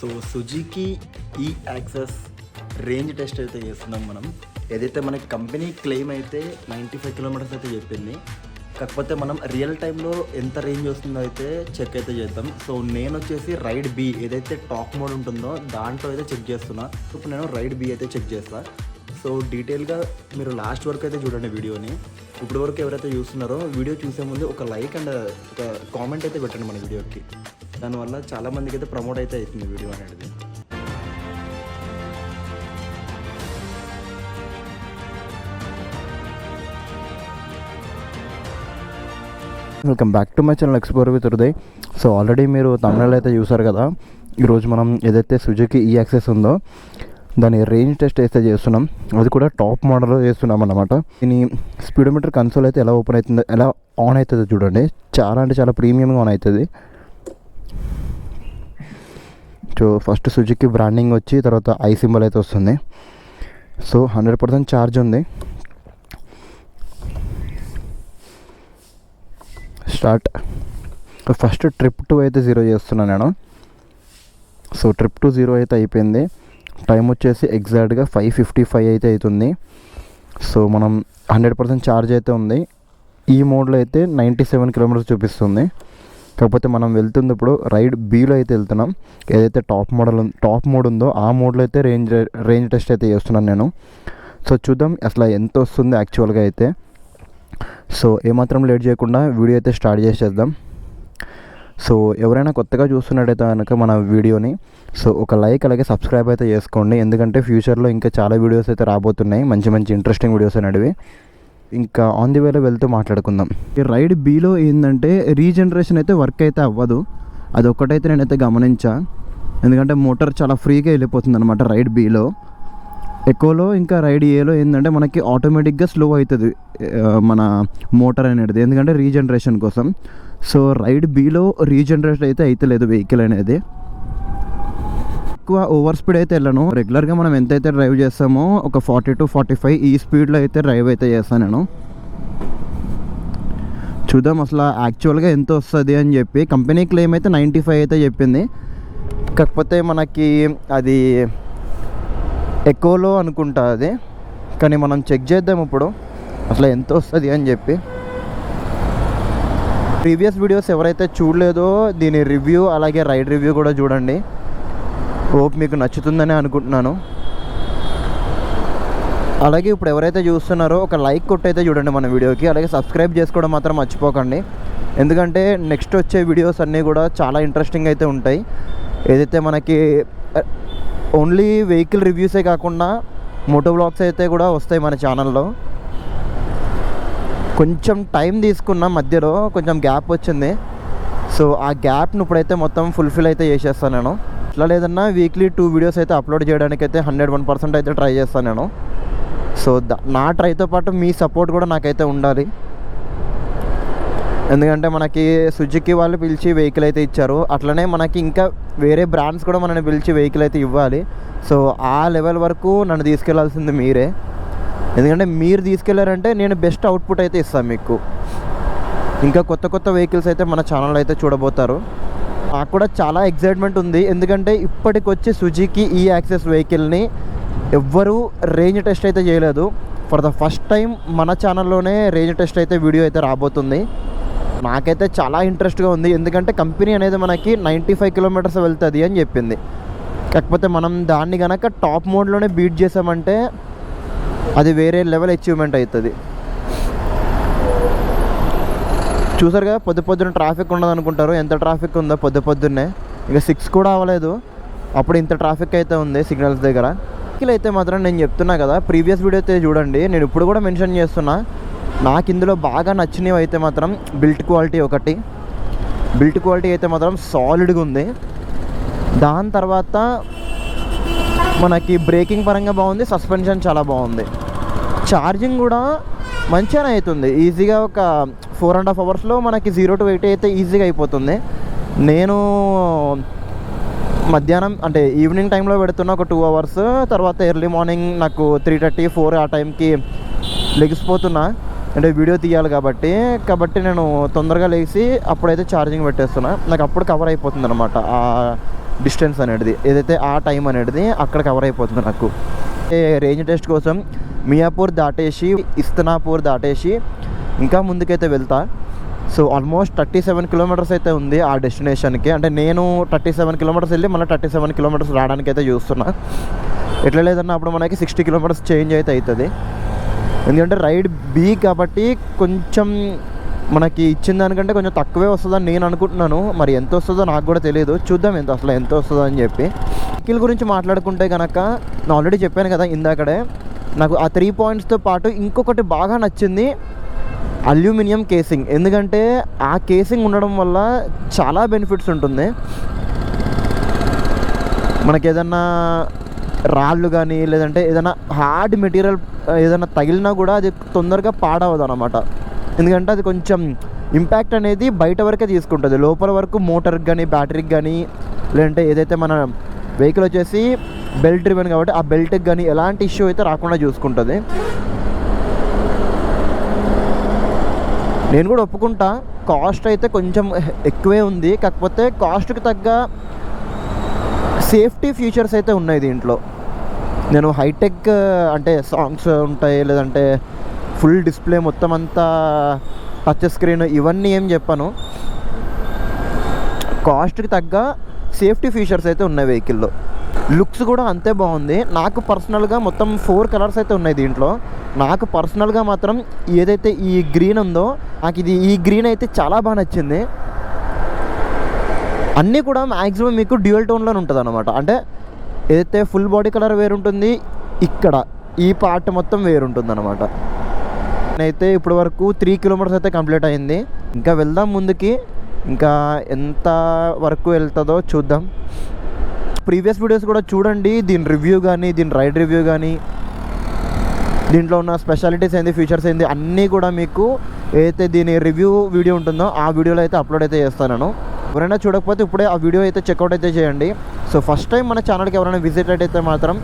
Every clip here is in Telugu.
సో సుజుకి ఈ యాక్సెస్ రేంజ్ టెస్ట్ అయితే చేస్తున్నాం మనం. ఏదైతే మనకి కంపెనీ క్లెయిమ్ అయితే 95 కిలోమీటర్స్ అయితే చెప్పింది. కాకపోతే మనం రియల్ టైంలో ఎంత రేంజ్ వస్తుందో అయితే చెక్ అయితే చేద్దాం. సో నేను వచ్చేసి రైడ్ బి ఏదైతే టాప్ మోడ్ ఉంటుందో దాంట్లో అయితే చెక్ చేస్తున్నా. ఇప్పుడు నేను రైడ్ బి అయితే చెక్ చేస్తాను. సో డీటెయిల్గా మీరు లాస్ట్ వరకు అయితే చూడండి వీడియోని. ఇప్పటి వరకు ఎవరైతే చూస్తున్నారో వీడియో చూసే ముందు ఒక లైక్ అండ్ ఒక కామెంట్ అయితే పెట్టండి మన వీడియోకి. దానివల్ల చాలామందికి అయితే ప్రమోట్ అయితే అవుతుంది వీడియో అనేది. Welcome back to my channel explore with Hriday. So already మీరు తమిళనాడులో అయితే చూసారు కదా. ఈరోజు మనం ఏదైతే సుజుకి ఈ యాక్సెస్ ఉందో దాని రేంజ్ టెస్ట్ అయితే చేస్తున్నాం. అది కూడా టాప్ మోడల్లో చేస్తున్నాం అన్నమాట. దీని స్పీడోమీటర్ కన్సోల్ అయితే ఎలా ఓపెన్ అవుతుందో ఎలా ఆన్ అవుతుందో చూడండి. చాలా అంటే చాలా ప్రీమియంగా ఆన్ అవుతుంది. సో ఫస్ట్ సుజుకి బ్రాండింగ్ వచ్చి తర్వాత ఐ సింబల్ అయితే వస్తుంది. సో 100% ఛార్జ్ ఉంది. స్టార్ట్. ఫస్ట్ ట్రిప్ 2 అయితే 0 చేస్తున్నాను నేను. సో ట్రిప్ 2 0 అయితే అయిపోయింది. టైం వచ్చేసి ఎగ్జాక్ట్గా 5:55 అయితే అవుతుంది. సో మనం 100% ఛార్జ్ అయితే ఉంది. ఈ మోడ్లో అయితే 97 కిలోమీటర్స్ చూపిస్తుంది. కాకపోతే మనం వెళ్తుంది ఇప్పుడు రైడ్ బీలో అయితే వెళ్తున్నాం. ఏదైతే టాప్ మోడ్ ఉందో ఆ మోడ్లో అయితే రేంజ్ టెస్ట్ అయితే చేస్తున్నాను నేను. సో చూద్దాం అసలు ఎంత వస్తుంది యాక్చువల్గా అయితే. సో ఏమాత్రం లేట్ చేయకుండా వీడియో అయితే స్టార్ట్ చేసేద్దాం. సో ఎవరైనా కొత్తగా చూస్తున్నట్టయితే కనుక మన వీడియోని సో ఒక లైక్ అలాగే సబ్స్క్రైబ్ అయితే చేసుకోండి. ఎందుకంటే ఫ్యూచర్లో ఇంకా చాలా వీడియోస్ అయితే రాబోతున్నాయి, మంచి మంచి ఇంట్రెస్టింగ్ వీడియోస్ అనేవి. ఇంకా ఆన్ ది వేలో వెళ్తూ మాట్లాడుకుందాం. ఈ రైడ్ బీలో ఏంటంటే రీజనరేషన్ అయితే వర్క్ అయితే అవ్వదు. అది ఒక్కటైతే నేనైతే గమనించా. ఎందుకంటే మోటార్ చాలా ఫ్రీగా వెళ్ళిపోతుంది అనమాట రైడ్ బీలో. ఎకోలో ఇంకా రైడ్ ఏలో ఏంటంటే మనకి ఆటోమేటిక్గా స్లో అవుతుంది మన మోటార్ అనేది, ఎందుకంటే రీజనరేషన్ కోసం. సో రైడ్ బీలో రీజనరేషన్ అయితే అవుతలేదు వెహికల్ అనేది. ఎక్కువ ఓవర్ స్పీడ్ అయితే వెళ్ళను. రెగ్యులర్గా మనం ఎంతైతే డ్రైవ్ చేస్తామో ఒక 40 to 45 ఈ స్పీడ్లో అయితే డ్రైవ్ అయితే చేస్తాను నేను. చూద్దాం అసలు యాక్చువల్గా ఎంత వస్తుంది అని చెప్పి. కంపెనీ క్లెయిమ్ అయితే 95 అయితే చెప్పింది. కాకపోతే మనకి అది ఎకోలో అనుకుంటా అది. కానీ మనం చెక్ చేద్దాం ఇప్పుడు అసలు ఎంత వస్తుంది అని చెప్పి. ప్రీవియస్ వీడియోస్ ఎవరైతే చూడలేదో దీని రివ్యూ అలాగే రైడ్ రివ్యూ కూడా చూడండి. హోప్ మీకు నచ్చుతుందని అనుకుంటున్నాను. అలాగే ఇప్పుడు ఎవరైతే చూస్తున్నారో ఒక లైక్ కొట్టయితే చూడండి మన వీడియోకి. అలాగే సబ్స్క్రైబ్ చేసుకోవడం మాత్రం మర్చిపోకండి. ఎందుకంటే నెక్స్ట్ వచ్చే వీడియోస్ అన్నీ కూడా చాలా ఇంట్రెస్టింగ్ అయితే ఉంటాయి. ఏదైతే మనకి ఓన్లీ వెహికల్ రివ్యూసే కాకుండా మోటో వ్లాగ్స్ అయితే కూడా వస్తాయి మన ఛానల్లో. కొంచెం టైం తీసుకున్న మధ్యలో కొంచెం గ్యాప్ వచ్చింది. సో ఆ గ్యాప్ను ఇప్పుడైతే మొత్తం ఫుల్ఫిల్ అయితే చేసేస్తాను నేను. ఇట్లా లేదన్నా వీక్లీ 2 వీడియోస్ అయితే అప్లోడ్ చేయడానికి అయితే 101% అయితే ట్రై చేస్తాను నేను. సో నా ట్రైతో పాటు మీ సపోర్ట్ కూడా నాకైతే ఉండాలి. ఎందుకంటే మనకి సుజుకి వాళ్ళు పిలిచి వెహికల్ అయితే ఇచ్చారు. అట్లనే మనకి ఇంకా వేరే బ్రాండ్స్ కూడా మనల్ని పిలిచి వెహికల్ అయితే ఇవ్వాలి. సో ఆ లెవెల్ వరకు నన్ను తీసుకెళ్లాల్సింది మీరే. ఎందుకంటే మీరు తీసుకెళ్లారంటే నేను బెస్ట్ అవుట్పుట్ అయితే ఇస్తాను మీకు. ఇంకా కొత్త కొత్త వెహికల్స్ అయితే మన ఛానల్ అయితే చూడబోతారు. నాకు కూడా చాలా ఎక్సైట్మెంట్ ఉంది. ఎందుకంటే ఇప్పటికొచ్చి సుజుకి ఈ యాక్సెస్ వెహికల్ని ఎవ్వరూ రేంజ్ టెస్ట్ అయితే చేయలేదు. ఫర్ ద ఫస్ట్ టైం మన ఛానల్లోనే రేంజ్ టెస్ట్ అయితే వీడియో అయితే రాబోతుంది. నాకైతే చాలా ఇంట్రెస్ట్గా ఉంది. ఎందుకంటే కంపెనీ అనేది మనకి 95 కిలోమీటర్స్ వెళ్తుంది అని చెప్పింది. కాకపోతే మనం దాన్ని కనుక టాప్ మోడ్లోనే బీట్ చేసామంటే అది వేరే లెవెల్ అచీవ్మెంట్ అవుతుంది. చూసారు కదా పొద్దున్న ట్రాఫిక్ ఉండదు అనుకుంటారు. ఎంత ట్రాఫిక్ ఉందో పొద్దున్నే. ఇక 6 కూడా అవ్వలేదు అప్పుడు ఇంత ట్రాఫిక్ అయితే ఉంది సిగ్నల్స్ దగ్గర. అయితే మాత్రం నేను చెప్తున్నా కదా, ప్రీవియస్ వీడియో అయితే చూడండి. నేను ఇప్పుడు కూడా మెన్షన్ చేస్తున్నా. నాకు ఇందులో బాగా నచ్చినవి అయితే మాత్రం బిల్ట్ క్వాలిటీ ఒకటి. బిల్ట్ క్వాలిటీ అయితే మాత్రం సాలిడ్గా ఉంది. దాని తర్వాత మనకి బ్రేకింగ్ పరంగా బాగుంది, సస్పెన్షన్ చాలా బాగుంది. ఛార్జింగ్ కూడా మంచిగానే అవుతుంది. ఈజీగా ఒక 4.5 అవర్స్లో మనకి 0 to 80 అయితే ఈజీగా అయిపోతుంది. నేను మధ్యాహ్నం అంటే ఈవినింగ్ టైంలో పెడుతున్నా ఒక 2 అవర్స్. తర్వాత ఎర్లీ మార్నింగ్ నాకు 3:30, 4 ఆ టైంకి లెగిసిపోతున్నా. అంటే వీడియో తీయాలి కాబట్టి నేను తొందరగా లేచి అప్పుడైతే ఛార్జింగ్ పెట్టేస్తున్నా. నాకు అప్పుడు కవర్ అయిపోతుంది అనమాట ఆ డిస్టెన్స్ అనేది, ఏదైతే ఆ టైం అనేది అక్కడ కవర్ అయిపోతుంది నాకు. రేంజ్ టెస్ట్ కోసం మియాపూర్ దాటేసి ఇస్తనాపూర్ దాటేసి ఇంకా ముందుకైతే వెళ్తా. సో ఆల్మోస్ట్ 37 కిలోమీటర్స్ అయితే ఉంది ఆ డెస్టినేషన్కి. అంటే నేను 37 కిలోమీటర్స్ వెళ్ళి మళ్ళీ 37 కిలోమీటర్స్ రావడానికి అయితే చూస్తున్నా. ఎట్లా లేదన్నా అప్పుడు మనకి 60 కిలోమీటర్స్ చేంజ్ అయితే అవుతుంది. ఎందుకంటే రైడ్ బీ కాబట్టి కొంచెం మనకి ఇచ్చిన దానికంటే కొంచెం తక్కువే వస్తుందని నేను అనుకుంటున్నాను. మరి ఎంత వస్తుందో నాకు కూడా తెలియదు, చూద్దాం అసలు ఎంత వస్తుందో అని చెప్పి. వెహికల్ గురించి మాట్లాడుకుంటే కనుక నేను ఆల్రెడీ చెప్పాను కదా ఇందాకడే, నాకు ఆ 3 పాయింట్స్తో పాటు ఇంకొకటి బాగా నచ్చింది, అల్యూమినియం కేసింగ్. ఎందుకంటే ఆ కేసింగ్ ఉండడం వల్ల చాలా బెనిఫిట్స్ ఉంటుంది. మనకి ఏదన్నా రాళ్ళు కానీ లేదంటే ఏదైనా హార్డ్ మెటీరియల్ ఏదైనా తగిలినా కూడా అది తొందరగా పాడవదు అనమాట. ఎందుకంటే అది కొంచెం ఇంపాక్ట్ అనేది బయట వరకే తీసుకుంటుంది, లోపల వరకు మోటార్కి కానీ బ్యాటరీకి కానీ లేదంటే ఏదైతే మన వెహికల్ వచ్చేసి బెల్ట్ డ్రివెన్ కాబట్టి ఆ బెల్ట్కి కానీ ఎలాంటి ఇష్యూ అయితే రాకుండా చూసుకుంటుంది. నేను కూడా ఒప్పుకుంటా, కాస్ట్ అయితే కొంచెం ఎక్కువే ఉంది. కాకపోతే కాస్ట్కి తగ్గ సేఫ్టీ ఫీచర్స్ అయితే ఉన్నాయి దీంట్లో. నేను హైటెక్ అంటే సాంగ్స్ ఉంటాయి లేదంటే ఫుల్ డిస్ప్లే మొత్తం అంతా టచ్ స్క్రీన్ ఇవన్నీ ఏం చెప్పాను, కాస్ట్కి తగ్గ సేఫ్టీ ఫీచర్స్ అయితే ఉన్నాయి వెహికల్లో. లుక్స్ కూడా అంతే బాగుంది. నాకు పర్సనల్గా మొత్తం 4 కలర్స్ అయితే ఉన్నాయి దీంట్లో. నాకు పర్సనల్గా మాత్రం ఏదైతే ఈ గ్రీన్ ఉందో నాకు ఈ గ్రీన్ అయితే చాలా బాగా నచ్చింది. అన్నీ కూడా మ్యాక్సిమం మీకు డ్యూయల్ టోన్లో ఉంటుంది అనమాట. అంటే ఏదైతే ఫుల్ బాడీ కలర్ వేరుంటుంది, ఇక్కడ ఈ పార్ట్ మొత్తం వేరుంటుంది అనమాట. అయితే ఇప్పటి వరకు 3 కిలోమీటర్స్ అయితే కంప్లీట్ అయింది. ఇంకా వెళ్దాం ముందుకి, ఇంకా ఎంత వరకు వెళ్తుందో చూద్దాం. ప్రీవియస్ వీడియోస్ కూడా చూడండి, దీని రివ్యూ కానీ దీని రైడ్ రివ్యూ కానీ దీంట్లో ఉన్న స్పెషాలిటీస్ ఏంది ఫీచర్స్ ఏంది అన్నీ కూడా మీకు ఏదైతే దీని రివ్యూ వీడియో ఉంటుందో ఆ వీడియోలో అయితే అప్లోడ్ అయితే చేస్తాను. ఎవరైనా చూడకపోతే ఇప్పుడే ఆ వీడియో అయితే చెక్అవుట్ అయితే చేయండి. సో ఫస్ట్ టైం మన ఛానల్కి ఎవరైనా విజిట్ అయితే మాత్రం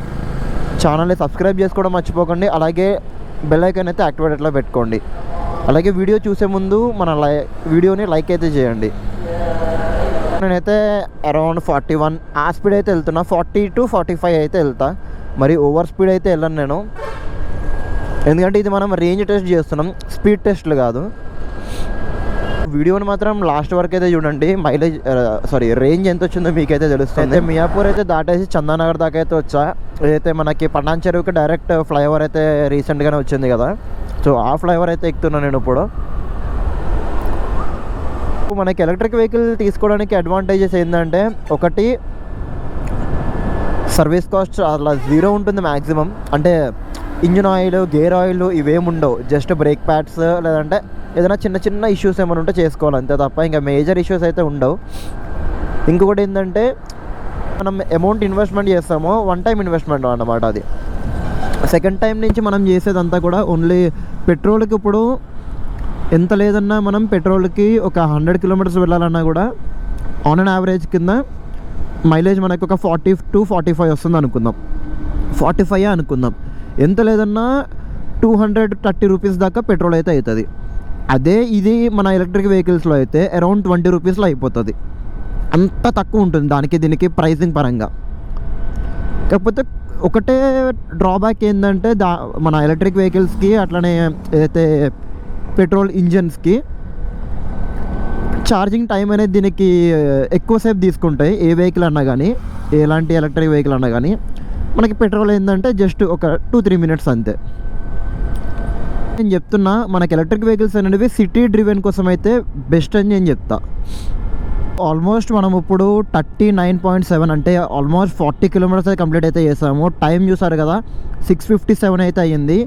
ఛానల్ని సబ్స్క్రైబ్ చేసుకోవడం మర్చిపోకండి. అలాగే బెల్ ఐకాన్ అయితే యాక్టివేట్లో పెట్టుకోండి. అలాగే వీడియో చూసే ముందు మన వీడియోని లైక్ అయితే చేయండి. నేనైతే అరౌండ్ 41 ఆ స్పీడ్ అయితే వెళ్తున్నా, 40 to 45 అయితే వెళ్తా. మరి ఓవర్ స్పీడ్ అయితే వెళ్ళను నేను, ఎందుకంటే ఇది మనం రేంజ్ టెస్ట్ చేస్తున్నాం, స్పీడ్ టెస్ట్లు కాదు. వీడియోని మాత్రం లాస్ట్ వరకు అయితే చూడండి. మైలేజ్ రేంజ్ ఎంత వచ్చిందో మీకైతే తెలుస్తుంది. అయితే మియాపూర్ అయితే దాటేసి చందానగర్ దాకా అయితే వచ్చా. ఏదైతే మనకి పటాన్ చెరువుకి డైరెక్ట్ ఫ్లైఓవర్ అయితే రీసెంట్గానే వచ్చింది కదా, సో ఆ ఫ్లైఓవర్ అయితే ఎక్కుతున్నాను నేను ఇప్పుడు. మనకి ఎలక్ట్రిక్ వెహికల్ తీసుకోవడానికి అడ్వాంటేజెస్ ఏంటంటే, ఒకటి సర్వీస్ కాస్ట్ అలా 0 ఉంటుంది మ్యాక్సిమం. అంటే ఇంజిన్ ఆయిల్ గేర్ ఆయిల్ ఇవేముండవు, జస్ట్ బ్రేక్ ప్యాడ్స్ లేదంటే ఏదైనా చిన్న చిన్న ఇష్యూస్ ఏమైనా ఉంటే చేసుకోవాలి అంతే తప్ప ఇంకా మేజర్ ఇష్యూస్ అయితే ఉండవు. ఇంకొకటి ఏంటంటే మనం అమౌంట్ ఇన్వెస్ట్మెంట్ చేస్తామో 1 టైం ఇన్వెస్ట్మెంట్ అన్నమాట. అది సెకండ్ టైం నుంచి మనం చేసేదంతా కూడా ఓన్లీ పెట్రోల్కి. ఇప్పుడు ఎంత లేదన్నా మనం పెట్రోల్కి ఒక 100 కిలోమీటర్స్ వెళ్ళాలన్నా కూడా ఆన్ అండ్ యావరేజ్ కింద మైలేజ్ మనకు ఒక 40 to 45 వస్తుంది అనుకుందాం, 45 అనుకుందాం. ఎంత లేదన్నా 230 రూపీస్ దాకా పెట్రోల్ అయితే అవుతుంది. అదే ఇది మన ఎలక్ట్రిక్ వెహికల్స్లో అయితే అరౌండ్ 20 రూపీస్లో అయిపోతుంది. అంత తక్కువ ఉంటుంది దానికి దీనికి ప్రైసింగ్ పరంగా. కాకపోతే ఒకటే డ్రాబ్యాక్ ఏంటంటే మన ఎలక్ట్రిక్ వెహికల్స్కి అట్లనే ఏదైతే పెట్రోల్ ఇంజన్స్కి ఛార్జింగ్ టైం అనేది దీనికి ఎక్కువసేపు తీసుకుంటాయి. ఏ వెహికల్ అన్నా కానీ, ఎలాంటి ఎలక్ట్రిక్ వెహికల్ అన్నా కానీ. మనకి పెట్రోల్ ఏంటంటే జస్ట్ ఒక 2-3 మినిట్స్ అంతే. నేను చెప్తున్నా మనకి ఎలక్ట్రిక్ వెహికల్స్ అనేవి సిటీ డ్రివెన్ కోసం అయితే బెస్ట్ అని నేను చెప్తా. ఆల్మోస్ట్ మనం ఇప్పుడు 39.7 అంటే ఆల్మోస్ట్ 40 కిలోమీటర్స్ అయితే కంప్లీట్ అయితే చేసాము. టైం చూసారు కదా 6:57 అయితే అయ్యింది.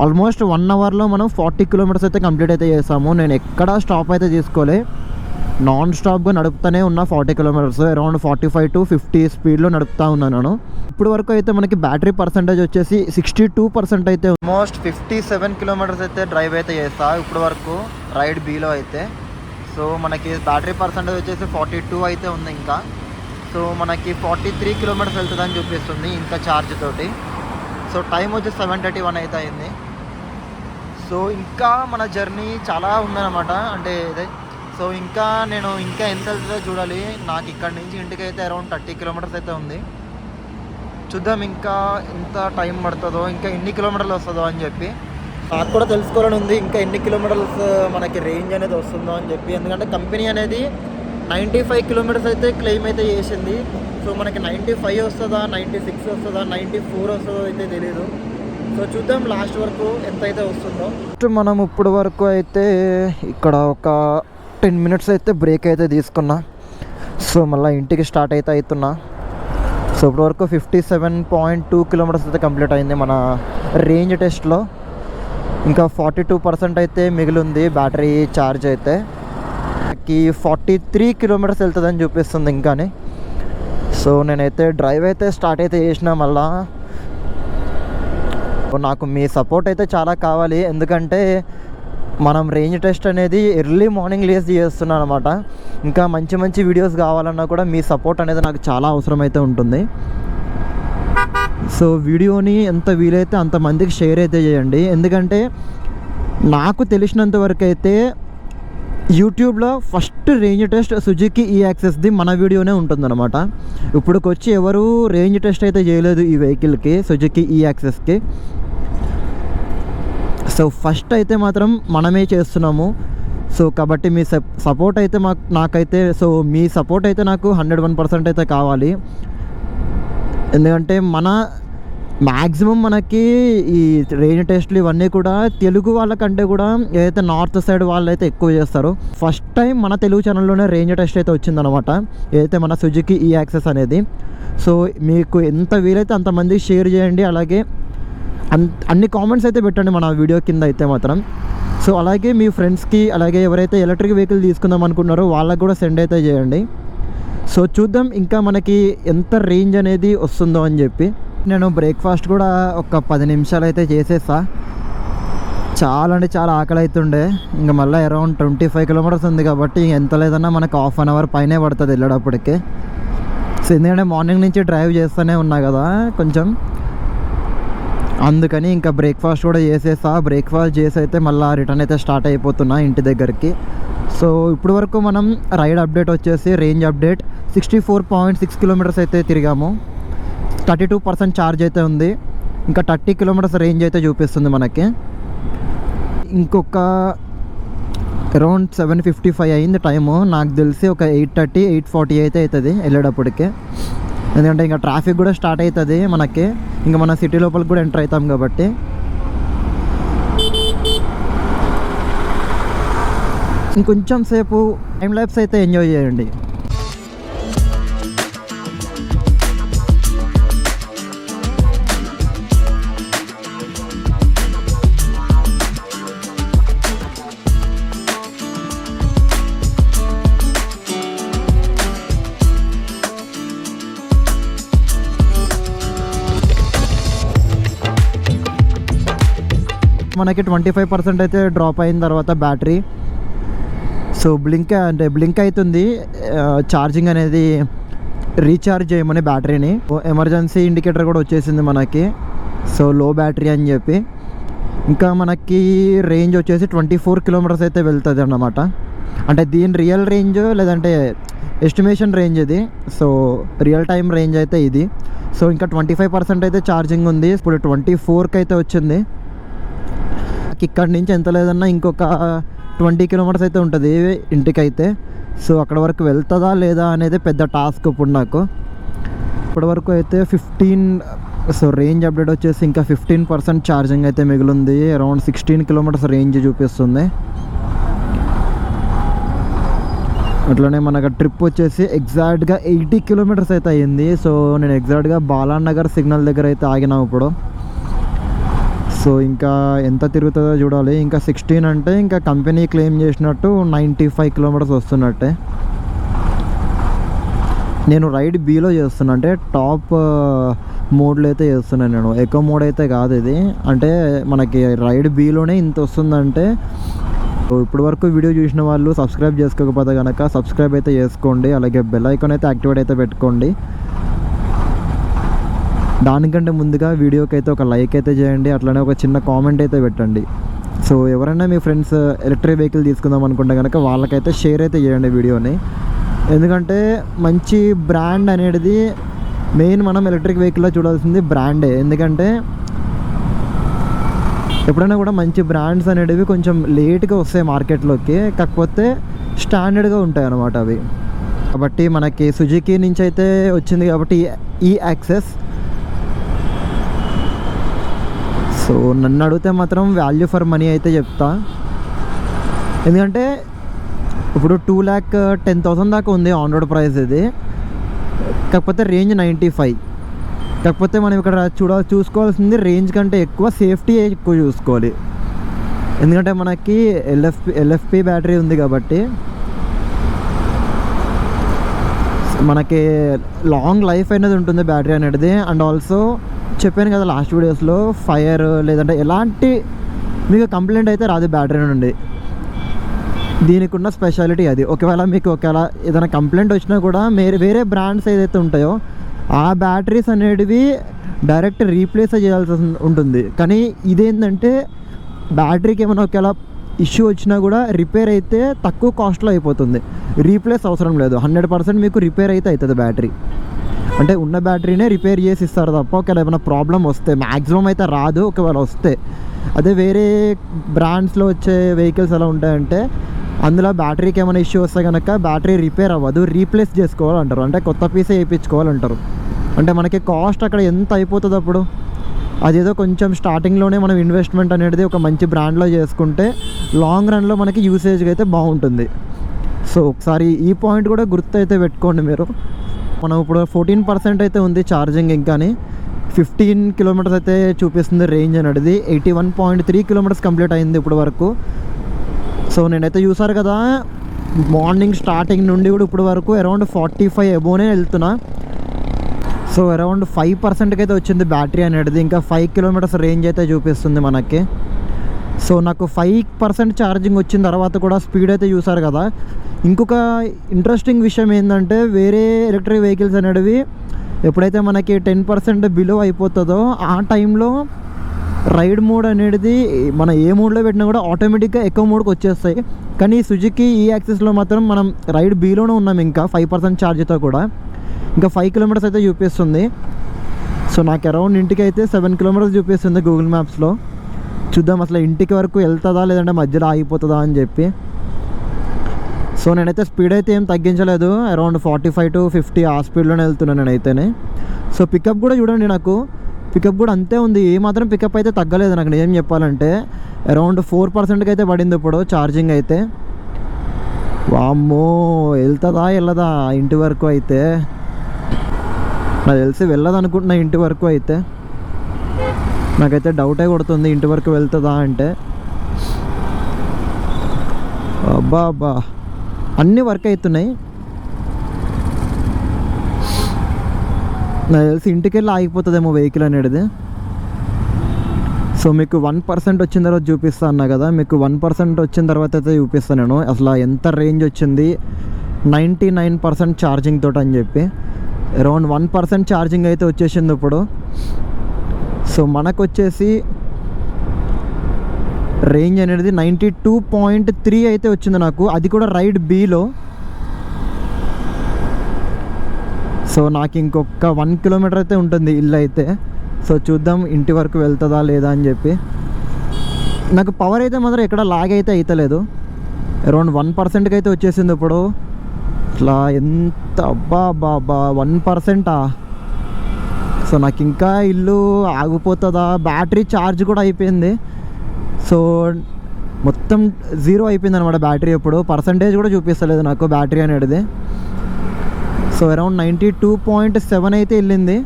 ఆల్మోస్ట్ 1 అవర్లో మనం 40 కిలోమీటర్స్ అయితే కంప్లీట్ అయితే చేసాము. నేను ఎక్కడా స్టాప్ అయితే తీసుకోలే, నాన్ స్టాప్గా నడుపుతూనే ఉన్నా. 40 కిలోమీటర్స్ అరౌండ్ 45 to 50 స్పీడ్లో నడుపుతూ ఉన్నాను. ఇప్పుడు వరకు అయితే మనకి బ్యాటరీ పర్సెంటేజ్ వచ్చేసి 62% అయితే. ఆల్మోస్ట్ 57 కిలోమీటర్స్ అయితే డ్రైవ్ అయితే చేస్తా ఇప్పుడు వరకు రైడ్ బీలో అయితే. సో మనకి బ్యాటరీ పర్సెంటేజ్ వచ్చేసి 42 అయితే ఉంది ఇంకా. సో మనకి 43 కిలోమీటర్స్ వెళ్తుందని చూపిస్తుంది ఇంకా ఛార్జ్ తోటి. సో టైం వచ్చి 7:31 అయితే అయింది. సో ఇంకా మన జర్నీ చాలా ఉందన్నమాట. అంటే సో ఇంకా నేను ఇంకా ఎంత వెళ్తుందో చూడాలి. నాకు ఇక్కడ నుంచి ఇంటికి అయితే అరౌండ్ 30 కిలోమీటర్స్ అయితే ఉంది. చూద్దాం ఇంకా ఎంత టైం పడుతుందో, ఇంకా ఎన్ని కిలోమీటర్లు వస్తుందో అని చెప్పి. నాకు కూడా తెలుసుకోవాలని ఉంది ఇంకా ఎన్ని కిలోమీటర్స్ మనకి రేంజ్ అనేది వస్తుందో అని చెప్పి. ఎందుకంటే కంపెనీ అనేది 95 కిలోమీటర్స్ అయితే క్లెయిమ్ అయితే చేసింది. సో మనకి 95 వస్తుందా, 96 వస్తుందా, 94 వస్తుందో అయితే తెలీదు. సో చూద్దాం లాస్ట్ వరకు ఎంత అయితే వస్తుందో. మనం ఇప్పుడు వరకు అయితే ఇక్కడ ఒక 10 మినిట్స్ అయితే బ్రేక్ అయితే తీసుకున్నా. సో మళ్ళీ ఇంటికి స్టార్ట్ అయితే అవుతున్నా. సో ఇప్పుడు వరకు 57.2 కిలోమీటర్స్ అయితే కంప్లీట్ అయింది మన రేంజ్ టెస్ట్లో. ఇంకా 42% అయితే మిగిలింది బ్యాటరీ ఛార్జ్ అయితే. నాకు 43 కిలోమీటర్స్ వెళ్తుందని చూపిస్తుంది ఇంకాని. సో నేనైతే డ్రైవ్ అయితే స్టార్ట్ అయితే చేసిన. మళ్ళా నాకు మీ సపోర్ట్ అయితే చాలా కావాలి. ఎందుకంటే మనం రేంజ్ టెస్ట్ అనేది ఎర్లీ మార్నింగ్ లేసి చేస్తున్నాను అనమాట. ఇంకా మంచి మంచి వీడియోస్ కావాలన్నా కూడా మీ సపోర్ట్ అనేది నాకు చాలా అవసరం అయితే ఉంటుంది. సో వీడియోని ఎంత వీలైతే అంతమందికి షేర్ అయితే చేయండి. ఎందుకంటే నాకు తెలిసినంత వరకు అయితే యూట్యూబ్లో ఫస్ట్ రేంజ్ టెస్ట్ సుజుకి ఈ-యాక్సెస్ది మన వీడియోనే ఉంటుందన్నమాట. ఇప్పుడుకొచ్చి ఎవరు రేంజ్ టెస్ట్ అయితే చేయలేదు ఈ వెహికల్కి, సుజుకి ఈ-యాక్సెస్కి. సో ఫస్ట్ అయితే మాత్రం మనమే చేస్తున్నాము. సో కాబట్టి మీ సపోర్ట్ అయితే నాకైతే సో మీ సపోర్ట్ అయితే నాకు 101% అయితే కావాలి. ఎందుకంటే మ్యాక్సిమం మనకి ఈ రేంజ్ టెస్ట్లు ఇవన్నీ కూడా తెలుగు వాళ్ళకంటే కూడా ఏదైతే నార్త్ సైడ్ వాళ్ళు అయితే ఎక్కువ చేస్తారు. ఫస్ట్ టైం మన తెలుగు ఛానల్లోనే రేంజ్ టెస్ట్ అయితే వచ్చిందనమాట, ఏదైతే మన సుజుకి ఈ-యాక్సెస్ అనేది. సో మీకు ఎంత వీలైతే అంతమందికి షేర్ చేయండి. అలాగే అన్ని కామెంట్స్ అయితే పెట్టండి మన వీడియో కింద అయితే మాత్రం. సో అలాగే మీ ఫ్రెండ్స్కి, అలాగే ఎవరైతే ఎలక్ట్రిక్ వెహికల్ తీసుకుందాం అనుకున్నారో వాళ్ళకు కూడా సెండ్ అయితే చేయండి. సో చూద్దాం ఇంకా మనకి ఎంత రేంజ్ అనేది వస్తుందో అని చెప్పి. నేను బ్రేక్ఫాస్ట్ కూడా ఒక 10 నిమిషాలు అయితే చేసేసా. చాలా అంటే చాలా ఆకలి అవుతుండే. ఇంకా మళ్ళీ అరౌండ్ 25 కిలోమీటర్స్ ఉంది కాబట్టి ఎంత లేదన్నా మనకు హాఫ్ అన్ అవర్ పైనే పడుతుంది వెళ్ళేటప్పటికి. సో ఎందుకంటే మార్నింగ్ నుంచి డ్రైవ్ చేస్తూనే ఉన్నా కదా కొంచెం, అందుకని ఇంకా బ్రేక్ఫాస్ట్ కూడా చేసేసా. బ్రేక్ఫాస్ట్ చేసి అయితే మళ్ళీ రిటర్న్ అయితే స్టార్ట్ అయిపోతున్నా ఇంటి దగ్గరికి. సో ఇప్పుడు వరకు మనం రైడ్ అప్డేట్ వచ్చేసి రేంజ్ అప్డేట్ 64.6 కిలోమీటర్స్ అయితే తిరిగాము. 32% ఛార్జ్ అయితే ఉంది. ఇంకా 30 కిలోమీటర్స్ రేంజ్ అయితే చూపిస్తుంది మనకి. ఇంకొక అరౌండ్ 7:55 అయింది టైము. నాకు తెలిసి ఒక 8:30, 8:40 అయితే అవుతుంది వెళ్ళేటప్పటికి. ఎందుకంటే ఇంకా ట్రాఫిక్ కూడా స్టార్ట్ అవుతుంది మనకి. ఇంకా మన సిటీ లోపలికి కూడా ఎంటర్ అవుతాం కాబట్టి. ఇంకొంచెం సేపు టైం ల్యాప్స్ అయితే ఎంజాయ్ చేయండి. మనకి 25% అయితే డ్రాప్ అయిన తర్వాత బ్యాటరీ సో బ్లింక్ అవుతుంది. ఛార్జింగ్ అనేది రీఛార్జ్ చేయమని బ్యాటరీని. ఎమర్జెన్సీ ఇండికేటర్ కూడా వచ్చేసింది మనకి. సో లో బ్యాటరీ అని చెప్పి. ఇంకా మనకి రేంజ్ వచ్చేసి 24 కిలోమీటర్స్ అయితే వెళ్తుంది అన్నమాట. అంటే దీని రియల్ రేంజ్ లేదంటే ఎస్టిమేషన్ రేంజ్ ఇది. సో రియల్ టైం రేంజ్ అయితే ఇది. సో ఇంకా 25% అయితే ఛార్జింగ్ ఉంది. ఇప్పుడు 24కి అయితే వచ్చింది. ఇక్కడి నుంచి ఎంత లేదన్నా ఇంకొక 20 కిలోమీటర్స్ అయితే ఉంటుంది ఇంటికైతే. సో అక్కడ వరకు వెళ్తుందా లేదా అనేది పెద్ద టాస్క్ ఇప్పుడు నాకు. ఇప్పటి వరకు అయితే 15. సో రేంజ్ అప్డేట్ వచ్చేసి ఇంకా 15% ఛార్జింగ్ అయితే మిగిలింది. అరౌండ్ 16 కిలోమీటర్స్ రేంజ్ చూపిస్తుంది. అట్లనే మనకు ట్రిప్ వచ్చేసి ఎగ్జాక్ట్గా 80 కిలోమీటర్స్ అయితే అయ్యింది. సో నేను ఎగ్జాక్ట్గా బాలానగర్ సిగ్నల్ దగ్గర అయితే ఆగినాం ఇప్పుడు. సో ఇంకా ఎంత తిరుగుతుందో చూడాలి. ఇంకా 16 అంటే ఇంకా కంపెనీ క్లెయిమ్ చేసినట్టు 95 కిలోమీటర్స్ వస్తున్నట్టే. నేను రైడ్ బీలో చేస్తున్నా, అంటే టాప్ మోడ్లో అయితే చేస్తున్నాను నేను. ఎకో మోడ్ అయితే కాదు ఇది. అంటే మనకి రైడ్ బీలోనే ఇంత వస్తుందంటే. ఇప్పుడు వరకు వీడియో చూసిన వాళ్ళు సబ్స్క్రైబ్ చేసుకోకపోతే కనుక సబ్స్క్రైబ్ అయితే చేసుకోండి. అలాగే బెల్ ఐకాన్ అయితే యాక్టివేట్ అయితే పెట్టుకోండి. దానికంటే ముందుగా వీడియోకి అయితే ఒక లైక్ అయితే చేయండి. అట్లనే ఒక చిన్న కామెంట్ అయితే పెట్టండి. సో ఎవరైనా మీ ఫ్రెండ్స్ ఎలక్ట్రిక్ వెహికల్ తీసుకుందాం అనుకుంటే కనుక వాళ్ళకైతే షేర్ అయితే చేయండి వీడియోని. ఎందుకంటే మంచి బ్రాండ్ అనేది మెయిన్, మనం ఎలక్ట్రిక్ వెహికల్లో చూడాల్సింది బ్రాండే. ఎందుకంటే ఎప్పుడైనా కూడా మంచి బ్రాండ్స్ అనేటివి కొంచెం లేట్గా వస్తాయి మార్కెట్లోకి, కాకపోతే స్టాండర్డ్గా ఉంటాయి అన్నమాట అవి. కాబట్టి మనకి సుజుకి నుంచి అయితే వచ్చింది కాబట్టి ఈ యాక్సెస్. సో నన్ను అడిగితే మాత్రం వాల్యూ ఫర్ మనీ అయితే చెప్తా. ఎందుకంటే ఇప్పుడు 2,10,000 దాకా ఉంది ఆన్ రోడ్ ప్రైస్ ఇది, కాకపోతే రేంజ్ 95. కాకపోతే మనం ఇక్కడ చూసుకోవాల్సింది రేంజ్ కంటే ఎక్కువ సేఫ్టీ ఎక్కువ చూసుకోవాలి. ఎందుకంటే మనకి ఎల్ఎఫ్పి బ్యాటరీ ఉంది కాబట్టి మనకి లాంగ్ లైఫ్ అనేది ఉంటుంది బ్యాటరీ అనేది. అండ్ ఆల్సో చెప్పాను కదా లాస్ట్ వీడియోస్లో, ఫైర్ లేదంటే ఎలాంటి మీకు కంప్లైంట్ అయితే రాదు బ్యాటరీ నుండి. దీనికి ఉన్న స్పెషాలిటీ అది. ఒకవేళ ఏదైనా కంప్లైంట్ వచ్చినా కూడా వేరే బ్రాండ్స్ ఏదైతే ఉంటాయో ఆ బ్యాటరీస్ అనేటివి డైరెక్ట్ రీప్లేస్ చేయాల్సి ఉంటుంది. కానీ ఇదేంటంటే బ్యాటరీకి ఏమైనా ఒకవేళ ఇష్యూ వచ్చినా కూడా రిపేర్ అయితే తక్కువ కాస్ట్లో అయిపోతుంది, రీప్లేస్ అవసరం లేదు. 100% మీకు రిపేర్ అయితే అవుతుంది బ్యాటరీ. అంటే ఉన్న బ్యాటరీనే రిపేర్ చేసి ఇస్తారు తప్ప ఒకవేళ ఏమైనా ప్రాబ్లం వస్తే మ్యాక్సిమం అయితే రాదు. ఒకవేళ వస్తే అదే వేరే బ్రాండ్స్లో వచ్చే వెహికల్స్ ఎలా ఉంటాయంటే అందులో బ్యాటరీకి ఏమైనా ఇష్యూ వస్తే కనుక బ్యాటరీ రిపేర్ అవ్వదు, రీప్లేస్ చేసుకోవాలంటారు. అంటే కొత్త పీసే వేయించుకోవాలంటారు. అంటే మనకి కాస్ట్ అక్కడ ఎంత అయిపోతుంది అప్పుడు. అదేదో కొంచెం స్టార్టింగ్లోనే మనం ఇన్వెస్ట్మెంట్ అనేది ఒక మంచి బ్రాండ్లో చేసుకుంటే లాంగ్ రన్లో మనకి యూసేజ్గా అయితే బాగుంటుంది. సో ఒకసారి ఈ పాయింట్ కూడా గుర్తు అయితే పెట్టుకోండి మీరు. మనం ఇప్పుడు 14% అయితే ఉంది ఛార్జింగ్, ఇంకాని 15 కిలోమీటర్స్ అయితే చూపిస్తుంది రేంజ్ అనేది. 81.3 కిలోమీటర్స్ కంప్లీట్ అయింది ఇప్పుడు వరకు. సో నేనైతే చూసారు కదా మార్నింగ్ స్టార్టింగ్ నుండి కూడా ఇప్పుడు వరకు అరౌండ్ 45 అబోనే వెళ్తున్నా. సో అరౌండ్ 5%కి అయితే వచ్చింది బ్యాటరీ అనేది. ఇంకా 5 కిలోమీటర్స్ రేంజ్ అయితే చూపిస్తుంది మనకి. సో నాకు 5% ఛార్జింగ్ వచ్చిన తర్వాత కూడా స్పీడ్ అయితే చూసారు కదా. ఇంకొక ఇంట్రెస్టింగ్ విషయం ఏంటంటే వేరే ఎలక్ట్రిక్ వెహికల్స్ అనేవి ఎప్పుడైతే మనకి 10% బిలో అయిపోతుందో ఆ టైంలో రైడ్ మోడ్ అనేది మనం ఏ మోడ్లో పెట్టినా కూడా ఆటోమేటిక్గా ఎక్కువ మోడ్కి వచ్చేస్తాయి. కానీ సుజుకి ఈ యాక్సెస్లో మాత్రం మనం రైడ్ బీలోనే ఉన్నాం ఇంకా 5% ఛార్జ్తో కూడా. ఇంకా 5 కిలోమీటర్స్ అయితే చూపిస్తుంది. సో నాకు అరౌండ్ ఇంటికి అయితే 7 కిలోమీటర్స్ చూపిస్తుంది గూగుల్ మ్యాప్స్లో. చూద్దాం అసలు ఇంటికి వరకు వెళ్తుందా లేదంటే మధ్యలో ఆగిపోతుందా అని చెప్పి. సో నేనైతే స్పీడ్ అయితే ఏం తగ్గించలేదు, అరౌండ్ 45 to 50 ఆ స్పీడ్లోనే వెళ్తున్నాను నేనైతేనే. సో పికప్ కూడా చూడండి, నాకు పికప్ కూడా అంతే ఉంది, ఏమాత్రం పికప్ అయితే తగ్గలేదు నాకు నిజం చెప్పాలంటే. అరౌండ్ 4%కి అయితే పడింది ఇప్పుడు ఛార్జింగ్ అయితే. వామ్మో వెళ్తుందా వెళ్ళదా ఇంటి వరకు అయితే. నాకు తెలిసి వెళ్ళదు అనుకుంటున్నా ఇంటి వరకు అయితే. నాకైతే డౌటే కొడుతుంది ఇంటి వరకు వెళ్తుందా అంటే. అబ్బా అబ్బా అన్నీ వర్క్ అవుతున్నాయి. నాకు తెలిసి ఇంటికి వెళ్ళి ఆగిపోతుందేమో వెహికల్ అనేది. సో మీకు 1% వచ్చిన తర్వాత చూపిస్తా అన్నా కదా, మీకు 1% వచ్చిన తర్వాత అయితే చూపిస్తాను నేను అసలు ఎంత రేంజ్ వచ్చింది 99% ఛార్జింగ్ తోటి అని చెప్పి. అరౌండ్ 1% ఛార్జింగ్ అయితే వచ్చేసింది ఇప్పుడు. సో మనకు వచ్చేసి రేంజ్ అనేది 92.3 అయితే వచ్చింది నాకు, అది కూడా రైడ్ బీలో. సో నాకు ఇంకొక 1 కిలోమీటర్ అయితే ఉంటుంది ఇల్లు అయితే. సో చూద్దాం ఇంటి వరకు వెళ్తుందా లేదా అని చెప్పి. నాకు పవర్ అయితే మాత్రం ఎక్కడ లాగ్ అయితే అవుతలేదు, అరౌండ్ 1%కి అయితే వచ్చేసింది ఇప్పుడు. ఇట్లా ఎంత అబ్బా అబ్బా అబ్బా 1%. సో నాకు ఇంకా ఇల్లు ఆగిపోతుందా. బ్యాటరీ ఛార్జ్ కూడా అయిపోయింది. సో మొత్తం 0 అయిపోయింది అనమాట బ్యాటరీ. ఇప్పుడు పర్సంటేజ్ కూడా చూపిస్తలేదు నాకు బ్యాటరీ అనేది. సో అరౌండ్ 92.7 అయితే వెళ్ళింది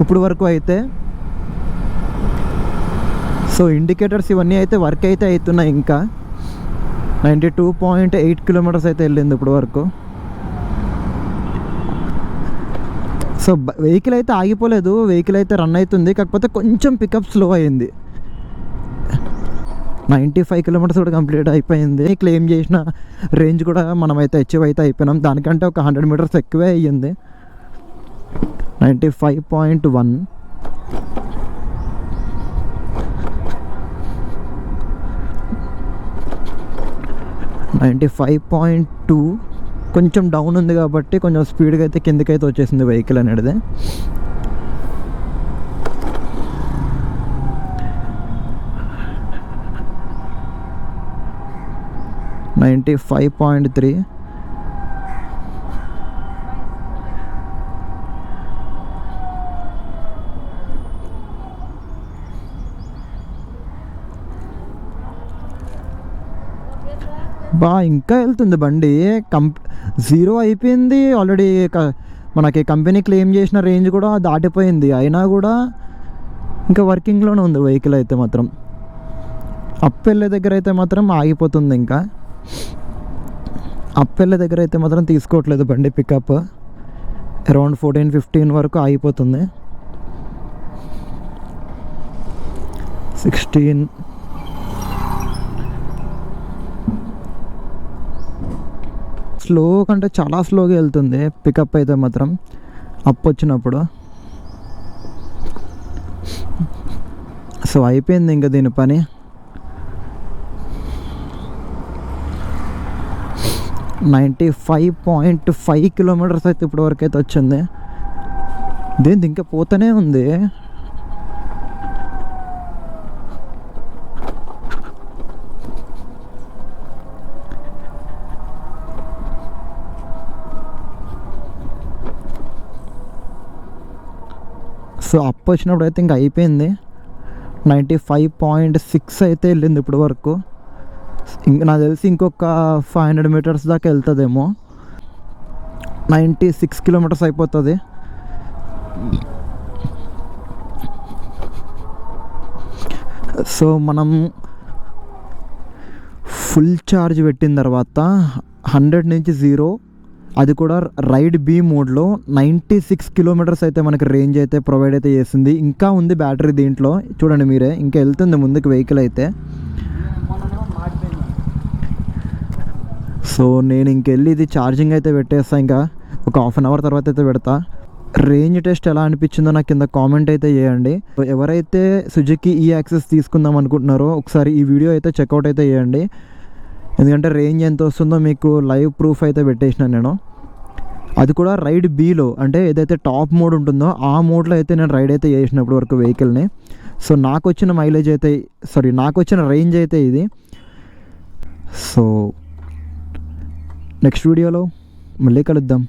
ఇప్పుడు వరకు అయితే. సో ఇండికేటర్స్ ఇవన్నీ అయితే వర్క్ అయితే అవుతున్నాయి. ఇంకా 92.8 కిలోమీటర్స్ అయితే వెళ్ళింది ఇప్పుడు వరకు. సో వెహికల్ అయితే ఆగిపోలేదు, వెహికల్ అయితే రన్ అవుతుంది, కాకపోతే కొంచెం పికప్ స్లో అయింది. 95 కిలోమీటర్స్ కూడా కంప్లీట్ అయిపోయింది. క్లెయిమ్ చేసిన రేంజ్ కూడా మనమైతే అచీవ్ అయితే అయిపోయినాం. దానికంటే ఒక 100 మీటర్స్ ఎక్కువే అయ్యింది. 95.1. 95.2 కొంచెం డౌన్ ఉంది కాబట్టి కొంచెం స్పీడ్గా అయితే కిందకైతే వచ్చేసింది వెహికల్ అనేది. .3 ఇంకా వెళ్తుంది బండి. 0 అయిపోయింది ఆల్రెడీ. మనకి కంపెనీ క్లెయిమ్ చేసిన రేంజ్ కూడా దాటిపోయింది, అయినా కూడా ఇంకా వర్కింగ్లోనే ఉంది వెహికల్ అయితే మాత్రం. అప్ వెళ్ళే దగ్గర అయితే మాత్రం ఆగిపోతుంది. ఇంకా అప్ వెళ్ళే దగ్గర అయితే మాత్రం తీసుకోవట్లేదు బండి పికప్. అరౌండ్ 14-15 వరకు ఆగిపోతుంది. 16 స్లో కంటే చాలా స్లోగా వెళ్తుంది పికప్ అయితే మాత్రం అప్ వచ్చినప్పుడు. సో అయిపోయింది ఇంకా దీని పని. .5 కిలోమీటర్స్ అయితే ఇప్పటి వరకు అయితే వచ్చింది. దీని ఇంకా పోతూనే ఉంది. సో అప్ వచ్చినప్పుడు అయితే ఇంకా అయిపోయింది. 95.6 అయితే వెళ్ళింది ఇప్పటి వరకు. ఇంక నాకు తెలిసి ఇంకొక 500 మీటర్స్ దాకా వెళ్తుందేమో. 96 కిలోమీటర్స్ అయిపోతుంది. సో మనం ఫుల్ ఛార్జ్ పెట్టిన తర్వాత 100 నుంచి 0, అది కూడా రైడ్ బి మోడ్లో 96 కిలోమీటర్స్ అయితే మనకి రేంజ్ అయితే ప్రొవైడ్ అయితే చేసింది. ఇంకా ఉంది బ్యాటరీ దీంట్లో, చూడండి మీరే, ఇంకా వెళ్తుంది ముందుకు వెహికల్ అయితే. సో నేను ఇంకెళ్ళి ఇది ఛార్జింగ్ అయితే పెట్టేస్తా. ఇంకా ఒక 1/2 అవర్ తర్వాత అయితే పెడతా. రేంజ్ టెస్ట్ ఎలా అనిపించిందో నాకు కింద కామెంట్ అయితే చేయండి. ఎవరైతే సుజుకి ఈ యాక్సెస్ తీసుకుందాం అనుకుంటున్నారో ఒకసారి ఈ వీడియో అయితే చెక్అవుట్ అయితే చేయండి. ఎందుకంటే రేంజ్ ఎంత వస్తుందో మీకు లైవ్ ప్రూఫ్ అయితే పెట్టేసినాను నేను. అది కూడా రైడ్ బీలో, అంటే ఏదైతే టాప్ మోడ్ ఉంటుందో ఆ మోడ్లో అయితే నేను రైడ్ అయితే చేసినప్పుడు వరకు వెహికల్ని. సో నాకు వచ్చిన మైలేజ్ అయితే నాకు వచ్చిన రేంజ్ అయితే ఇది. సో నెక్స్ట్ వీడియోలో మళ్ళీ కలుద్దాం.